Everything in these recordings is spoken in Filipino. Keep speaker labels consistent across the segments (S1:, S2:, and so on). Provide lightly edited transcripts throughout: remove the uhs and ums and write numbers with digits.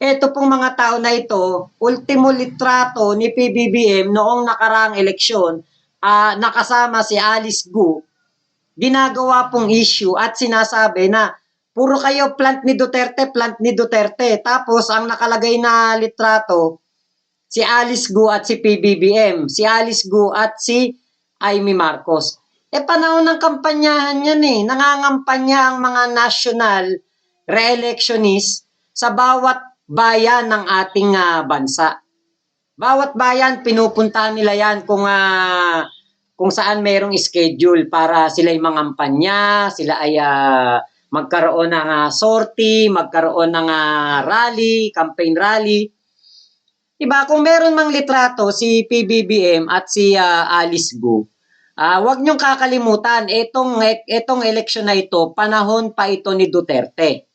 S1: Ito pong mga tao na ito, ultimo litrato ni PBBM noong nakaraang eleksyon, nakasama si Alice Gu, ginagawa pong issue at sinasabi na puro kayo plant ni Duterte, plant ni Duterte. Tapos ang nakalagay na litrato, si Alice Gu at si PBBM, si Alice Gu at si Amy Marcos. Panahon ng kampanyahan yan Nangangampanya ang mga national re-electionist sa bawat bayan ng ating bansa. Bawat bayan, pinupuntahan nila yan kung saan merong schedule para sila'y mangampanya, sila ay magkaroon ng sortie, magkaroon ng rally, campaign rally. Diba? Kung meron mang litrato si PBBM at si Alice Gu, wag niyong kakalimutan, itong eleksyon na ito, panahon pa ito ni Duterte.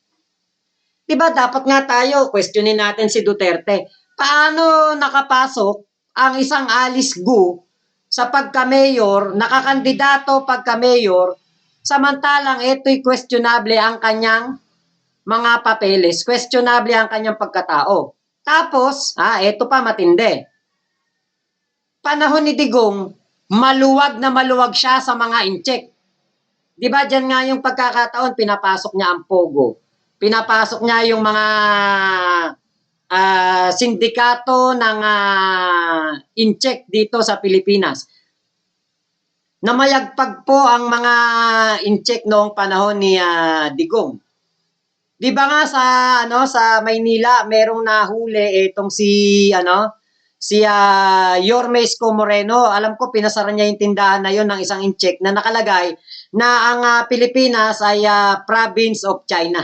S1: Diba? Dapat nga tayo, questionin natin si Duterte. Paano nakapasok ang isang Alice Gu sa pagka-mayor, nakakandidato pagka-mayor, samantalang ito'y questionable ang kanyang mga papeles, questionable ang kanyang pagkatao. Tapos, ito pa matindi. Panahon ni Digong, maluwag na maluwag siya sa mga incheck. Diba dyan nga yung pagkakataon, pinapasok niya ang Pogo. Pinapasok niya yung mga sindikato ng incheck dito sa Pilipinas. Namayagpag po ang mga incheck noong panahon ni Digong. Di ba nga sa Maynila merong nahuli itong si Yorme Isko Moreno. Alam ko pinasara niya yung tindahan na yon ng isang incheck na nakalagay na ang Pilipinas ay province of China.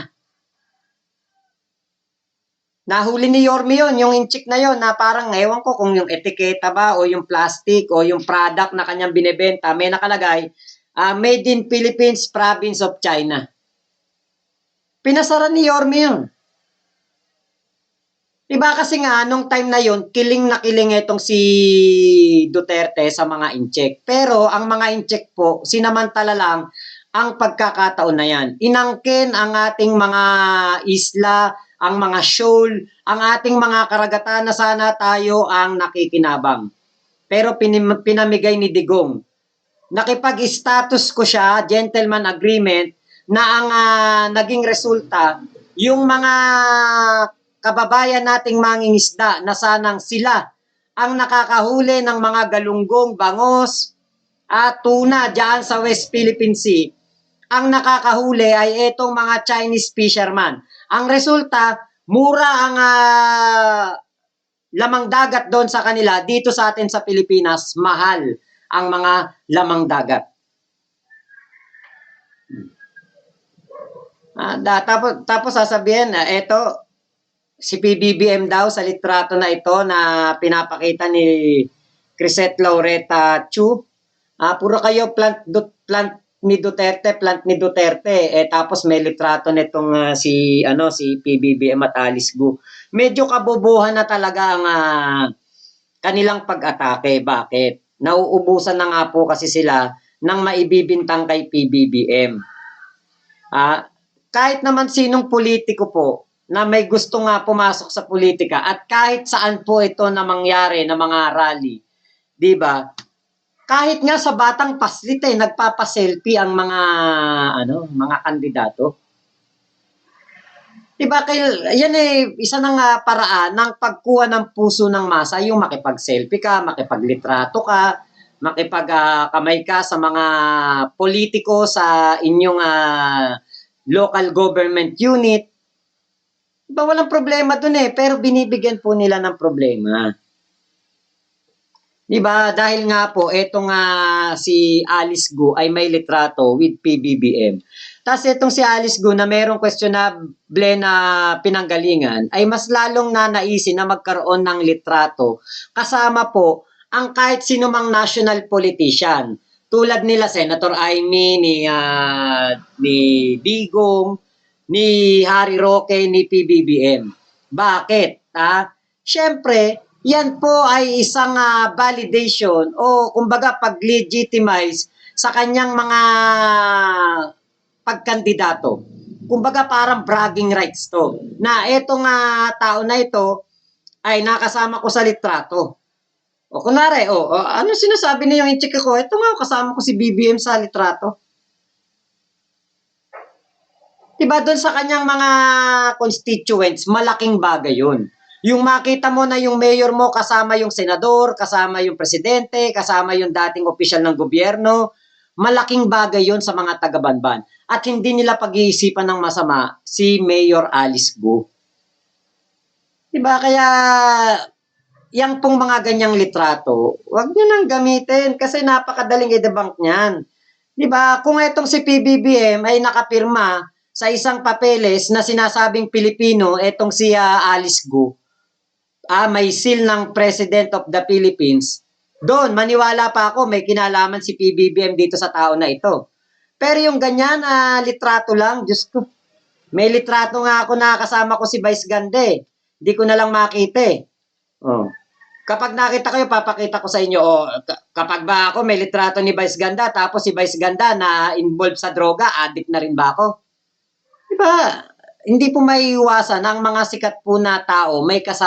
S1: Nahuli ni Yorme yun, yung incheck na yon na parang ewan ko kung yung etiketa ba o yung plastic o yung product na kanyang binebenta, may nakalagay, made in Philippines, province of China. Pinasara ni Yorme yun. Diba kasi nga, nung time na yun, kiling na kiling itong si Duterte sa mga incheck. Pero ang mga incheck po, sinamantala lang ang pagkakataon na yan. Inangkin ang ating mga isla, ang mga shoal, ang ating mga karagatan na sana tayo ang nakikinabang. Pero pinamigay ni Digong. Nakipag-status ko siya, gentleman agreement, na ang naging resulta, yung mga kababayan nating mangingisda na sanang sila ang nakakahuli ng mga galunggong, bangos, at tuna dyan sa West Philippine Sea, ang nakakahuli ay itong mga Chinese fisherman. Ang resulta, mura ang lamang dagat doon sa kanila. Dito sa atin sa Pilipinas, mahal ang mga lamang dagat. Tapos sasabihin, ito, si PBBM daw sa litrato na ito na pinapakita ni Crisette Laureta Chu. Puro kayo plant ni Duterte, plant ni Duterte. Tapos may litrato nitong si PBBM at Alice Gu. Medyo kabobohan na talaga ang kanilang pag-atake. Bakit? Nauubusan na nga po kasi sila ng maibibintang kay PBBM. Kahit naman sinong politiko po na may gusto nga pumasok sa politika at kahit saan po ito na mangyari na mga rally, di ba? Kahit nga sa Batang Paslit nagpapa-selfie ang mga kandidato. Di ba? Yan isa ng paraan ng pagkuha ng puso ng masa, yung makipag-selfie ka, makipaglitrato ka, makipag-kamay ka sa mga politiko sa inyong local government unit. Diba walang problema dun pero binibigyan po nila ng problema. Diba? Dahil nga po, etong si Alice Gu ay may litrato with PBBM. Tapos itong si Alice Gu na merong questionable na pinanggalingan ay mas lalong nanaisin na magkaroon ng litrato kasama po ang kahit sino mang national politician. Tulad nila Senator Amy, ni Digong, ni Harry Roque, ni PBBM. Bakit? Siyempre, yan po ay isang validation o kumbaga pag-legitimize sa kanyang mga pagkandidato. kumbaga parang bragging rights to. Na etong tao na ito ay nakasama ko sa litrato. O kunwari, ano sinasabi niyo yung chika ko? Ito nga, kasama ko si BBM sa litrato. Diba doon sa kanyang mga constituents, malaking bagay yun. Yung makita mo na yung mayor mo kasama yung senador, kasama yung presidente, kasama yung dating opisyal ng gobyerno, malaking bagay yun sa mga taga-Banban. At hindi nila pag-iisipan ng masama si Mayor Alice Go. Diba? Kaya yang pong mga ganyang litrato, wag nyo nang gamitin kasi napakadaling i-debunk niyan. Diba? Kung itong si PBBM ay nakapirma sa isang papeles na sinasabing Pilipino, etong si Alice Go, may seal ng President of the Philippines, doon, maniwala pa ako, may kinalaman si PBBM dito sa tao na ito. Pero yung ganyan, litrato lang, Diyos ko. May litrato nga ako na kasama ko si Vice Gande. Hindi ko na lang makita eh. Oh. Kapag nakita ko, papakita ko sa inyo, kapag ba ako may litrato ni Vice Ganda, tapos si Vice Ganda na involved sa droga, addict na rin ba ako? Diba? Hindi po maiiwasan ang mga sikat po na tao may kasama